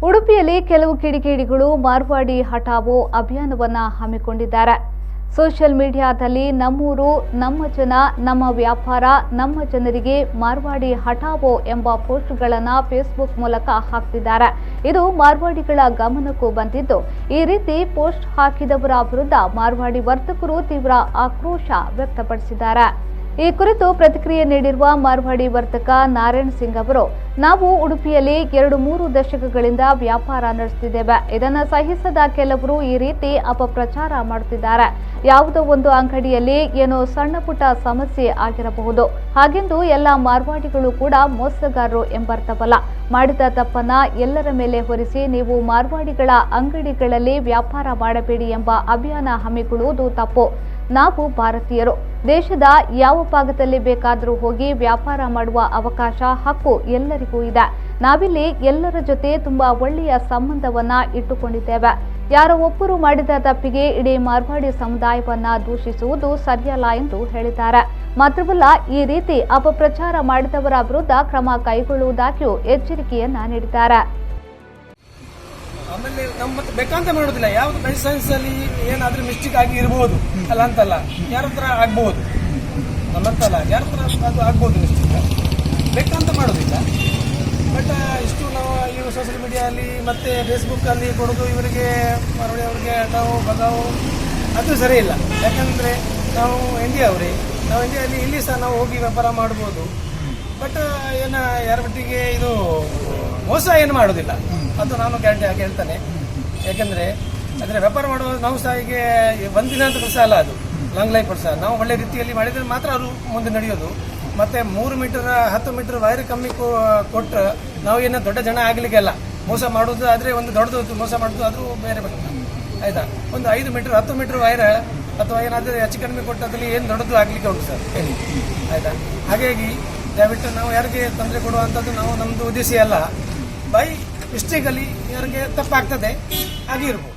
ಉಡುಪಿಯಲ್ಲಿ ಕೆಲವು ಕಿಡಿಗೇಡಿಗಳು ಮಾರ್ವಾಡಿ ಹಠಾವೋ ಅಭಿಯಾನವನ್ನು ಹಮ್ಮಿಕೊಂಡಿದ್ದಾರೆ. ಸೋಷಿಯಲ್ ಮೀಡಿಯಾದಲ್ಲಿ ನಮ್ಮೂರು, ನಮ್ಮ ಜನ, ನಮ್ಮ ವ್ಯಾಪಾರ, ನಮ್ಮ ಜನರಿಗೆ ಮಾರ್ವಾಡಿ ಹಠಾವೋ ಎಂಬ ಪೋಸ್ಟ್ಗಳನ್ನು ಫೇಸ್ಬುಕ್ ಮೂಲಕ ಹಾಕ್ತಿದ್ದಾರೆ. ಇದು ಮಾರ್ವಾಡಿಗಳ ಗಮನಕ್ಕೂ ಬಂದಿದ್ದು, ಈ ರೀತಿ ಪೋಸ್ಟ್ ಹಾಕಿದವರ ವಿರುದ್ಧ ಮಾರ್ವಾಡಿ ವರ್ತಕರು ತೀವ್ರ ಆಕ್ರೋಶ ವ್ಯಕ್ತಪಡಿಸಿದ್ದಾರೆ. ಈ ಕುರಿತು ಪ್ರತಿಕ್ರಿಯೆ ನೀಡಿರುವ ಮಾರ್ವಾಡಿ ವರ್ತಕ ನಾರಾಯಣ್ ಸಿಂಗ್ ಅವರು, ನಾವು ಉಡುಪಿಯಲ್ಲಿ 2-3 ದಶಕಗಳಿಂದ ವ್ಯಾಪಾರ ನಡೆಸುತ್ತಿದ್ದೇವೆ. ಇದನ್ನು ಸಹಿಸದ ಕೆಲವರು ಈ ರೀತಿ ಅಪಪ್ರಚಾರ ಮಾಡುತ್ತಿದ್ದಾರೆ. ಯಾವುದೋ ಒಂದು ಅಂಗಡಿಯಲ್ಲಿ ಏನೋ ಸಣ್ಣ ಪುಟ್ಟ ಸಮಸ್ಯೆ ಆಗಿರಬಹುದು, ಹಾಗೆಂದು ಎಲ್ಲ ಮಾರ್ವಾಡಿಗಳು ಕೂಡ ಮೋಸಗಾರರು ಎಂಬರ್ಥವಲ್ಲ. ಮಾಡಿದ ತಪ್ಪನ್ನ ಎಲ್ಲರ ಮೇಲೆ ಹೊರಿಸಿ ನೀವು ಮಾರ್ವಾಡಿಗಳ ಅಂಗಡಿಗಳಲ್ಲಿ ವ್ಯಾಪಾರ ಮಾಡಬೇಡಿ ಎಂಬ ಅಭಿಯಾನ ಹಮ್ಮಿಕೊಳ್ಳುವುದು ತಪ್ಪು. ನಾವು ಭಾರತೀಯರು, ದೇಶದ ಯಾವ ಭಾಗದಲ್ಲಿ ಬೇಕಾದರೂ ಹೋಗಿ ವ್ಯಾಪಾರ ಮಾಡುವ ಅವಕಾಶ, ಹಕ್ಕು ಎಲ್ಲರಿಗೂ ಇದೆ. ನಾವಿಲ್ಲಿ ಎಲ್ಲರ ಜೊತೆ ತುಂಬಾ ಒಳ್ಳೆಯ ಸಂಬಂಧವನ್ನ ಇಟ್ಟುಕೊಂಡಿದ್ದೇವೆ. ಯಾರೋ ಒಬ್ಬರು ಮಾಡಿದ ತಪ್ಪಿಗೆ ಇಡೀ ಮಾರ್ವಾಡಿ ಸಮುದಾಯವನ್ನ ದೂಷಿಸುವುದು ಸರಿಯಲ್ಲ ಎಂದು ಹೇಳಿದ್ದಾರೆ. ಮಾತ್ರವಲ್ಲ, ಈ ರೀತಿ ಅಪಪ್ರಚಾರ ಮಾಡಿದವರ ವಿರುದ್ಧ ಕ್ರಮ ಕೈಗೊಳ್ಳುವುದಾಗಿಯೂ ಎಚ್ಚರಿಕೆಯನ್ನ ನೀಡಿದ್ದಾರೆ. ಆಮೇಲೆ ನಮ್ಮ ಬೇಕಂತ ಮಾಡೋದಿಲ್ಲ. ಯಾವ್ದು ಲೈಸೆನ್ಸ್ ಅಲ್ಲಿ ಏನಾದ್ರೂ ಮಿಸ್ಟೇಕ್ ಆಗಿ ಇರಬಹುದು, ಅಲ್ಲ ಅಂತಲ್ಲ, ಯಾರ ಹತ್ರ ಆಗ್ಬಹುದು, ನಮ್ಮಂತಲ್ಲ ಯಾರ ಹತ್ರ ಅದು ಆಗ್ಬಹುದು ಮಿಸ್ಟೇಕ್, ಬೇಕಂತ ಮಾಡೋದಿಲ್ಲ. ಬಟ್ ಇಷ್ಟು ನಾವು ಈ ಸೋಷಿಯಲ್ ಮೀಡಿಯಾದಲ್ಲಿ ಮತ್ತೆ ಫೇಸ್ಬುಕ್ ಅಲ್ಲಿ ಕೊಡೋದು ಇವರಿಗೆ ಮರಳಿಯವರಿಗೆ ನಾವು ಬಗಾವು ಅದು ಸರಿ ಇಲ್ಲ. ಯಾಕಂದ್ರೆ ನಾವು ಇಂಡಿಯಾವ್ರಿ, ನಾವು ಇಂಡಿಯಾದಲ್ಲಿ ಇಲ್ಲಿ ಸಹ ನಾವು ಹೋಗಿ ವ್ಯಾಪಾರ ಮಾಡ್ಬೋದು. ಬಟ್ ಏನ ಯಾರ ಮಟ್ಟಿಗೆ ಇದು ಮೋಸ ಏನು ಮಾಡೋದಿಲ್ಲ, ಅದು ನಾನು ಗ್ಯಾರಂಟಿ ಆಗಿ ಹೇಳ್ತಾನೆ. ಯಾಕಂದ್ರೆ ಅಂದ್ರೆ ವ್ಯಾಪಾರ ಮಾಡುವ ನಾವು ಸಹ ಈಗ ಒಂದಿನ ಅಂತ ಕೆಲಸ ಅಲ್ಲ, ಅದು ಲಾಂಗ್ ಲೈಫ್ ಕೆಲಸ. ನಾವು ಒಳ್ಳೆ ರೀತಿಯಲ್ಲಿ ಮಾಡಿದ್ರೆ ಮಾತ್ರ ಅದು ಮುಂದೆ ನಡೆಯೋದು. ಮತ್ತೆ 3 ಮೀಟರ್ 10 ಮೀಟರ್ ವೈರ್ ಕಮ್ಮಿ ಕೊಟ್ಟು ನಾವು ಏನೋ ದೊಡ್ಡ ಜನ ಆಗ್ಲಿಕ್ಕೆ ಅಲ್ಲ. ಮೋಸ ಮಾಡೋದು ಆದ್ರೆ ಒಂದು ದೊಡ್ಡದು ಮೋಸ ಮಾಡೋದು ಆದ್ರೂ ಬೇರೆ ಬರ್ತದೆ, ಆಯ್ತಾ. ಒಂದು 5 ಮೀಟರ್ 10 ಮೀಟರ್ ವೈರ್ ಅಥವಾ ಏನಾದ್ರೂ ಹೆಚ್ಚು ಕಡಿಮೆ ಕೊಟ್ಟದ್ರಲ್ಲಿ ಏನು ದೊಡ್ಡದು ಆಗ್ಲಿಕ್ಕೆ ಉಂಟು ಸರ್, ಹೇಳಿ, ಆಯ್ತಾ. ಹಾಗಾಗಿ ದಯವಿಟ್ಟು ನಾವು ಯಾರಿಗೆ ತೊಂದರೆ ಕೊಡುವಂಥದ್ದು ನಾವು ನಮ್ದು ಉದ್ದೇಶ ಅಲ್ಲ. ಬೈ ಮಿಸ್ಟೇಕ್ ಅಲ್ಲಿ ಯಾರಿಗೆ ತಪ್ಪಾಗ್ತದೆ ಆಗಿರ್ಬೋದು.